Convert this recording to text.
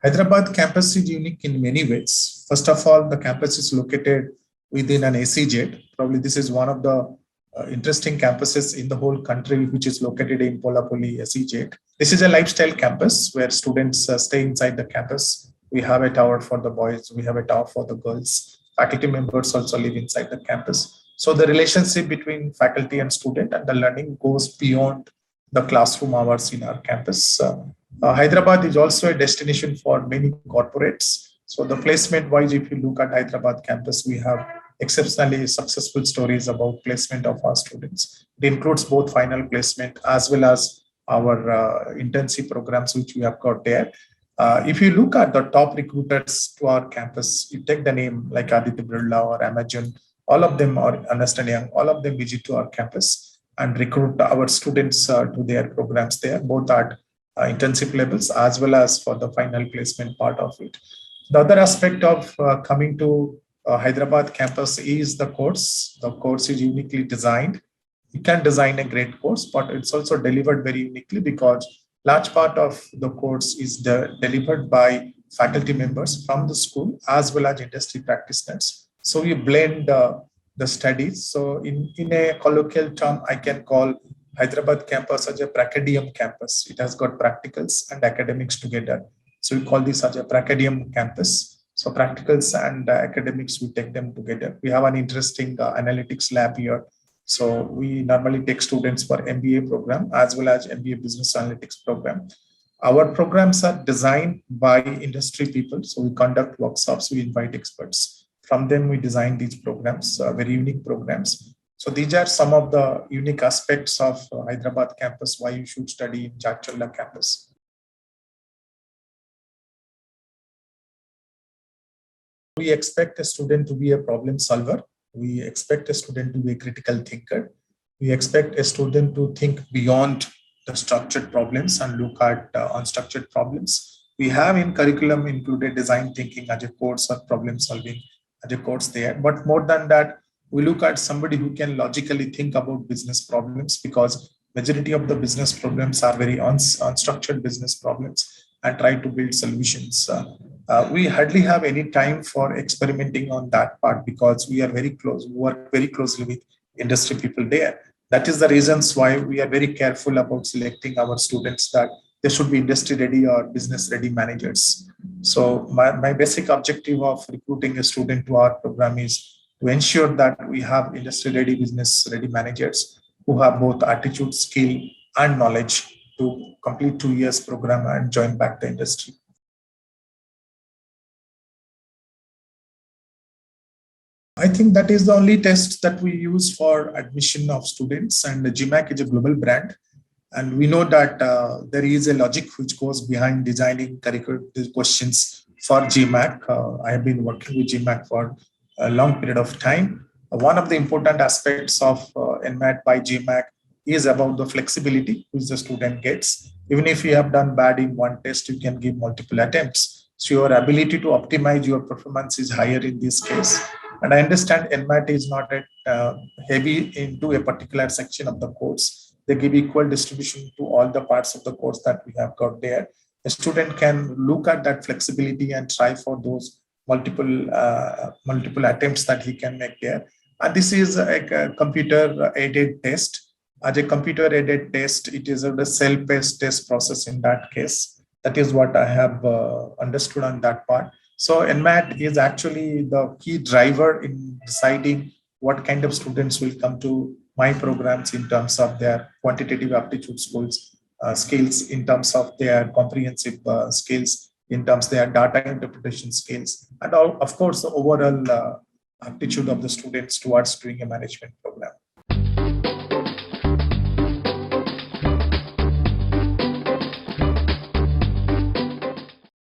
Hyderabad campus is unique in many ways. First of all, the campus is located within an SEZ. Probably this is one of the interesting campuses in the whole country, which is located in Polapoli SEZ. This is a lifestyle campus where students stay inside the campus. We have a tower for the boys, we have a tower for the girls. Faculty members also live inside the campus. So the relationship between faculty and student and the learning goes beyond the classroom hours in our campus. Hyderabad is also a destination for many corporates. So the placement wise, if you look at Hyderabad campus, we have exceptionally successful stories about placement of our students. It includes both final placement as well as our intensive programs which we have got there. If you look at the top recruiters to our campus, you take the name like Aditya Birla or Amazon, all of them are understanding, all of them visit to our campus and recruit our students to their programs there, both at intensive levels as well as for the final placement part of it. The other aspect of coming to Hyderabad campus is the course. The course is uniquely designed. You can design a great course, but it's also delivered very uniquely because large part of the course is delivered by faculty members from the school as well as industry practitioners. So we blend the studies. So in a colloquial term, I can call Hyderabad campus as a Pracadium campus. It has got practicals and academics together. So we call this as a Pracadium campus. So practicals and academics, we take them together. We have an interesting analytics lab here. So we normally take students for MBA program as well as MBA business analytics program. Our programs are designed by industry people. So we conduct workshops, we invite experts. From them, we design these programs, very unique programs. So these are some of the unique aspects of Hyderabad campus, why you should study in Jadcherla campus. We expect a student to be a problem solver. We expect a student to be a critical thinker. We expect a student to think beyond the structured problems and look at unstructured problems. We have in curriculum included design thinking as a course or problem solving as a course there. But more than that, we look at somebody who can logically think about business problems because majority of the business problems are very unstructured business problems and try to build solutions. We hardly have any time for experimenting on that part because we are very close, we work very closely with industry people there. That is the reasons why we are very careful about selecting our students that they should be industry ready or business ready managers. So my basic objective of recruiting a student to our program is to ensure that we have industry ready, business ready managers who have both attitude, skill, and knowledge to complete 2 years program and join back the industry. I think that is the only test that we use for admission of students, and GMAC is a global brand. And we know that there is a logic which goes behind designing curriculum questions for GMAC. I have been working with GMAC for a long period of time. One of the important aspects of NMAT by GMAC is about the flexibility which the student gets. Even if you have done bad in one test, you can give multiple attempts. So your ability to optimize your performance is higher in this case. And I understand NMAT is not heavy into a particular section of the course. They give equal distribution to all the parts of the course that we have got there. A student can look at that flexibility and try for those multiple attempts that he can make there. And this is a computer aided test. As a computer aided test, it is a self-paced test process in that case. That is what I have understood on that part. So NMAT is actually the key driver in deciding what kind of students will come to my programs in terms of their quantitative aptitude skills, in terms of their comprehensive skills, in terms of their data interpretation skills, and of course, the overall aptitude of the students towards doing a management program.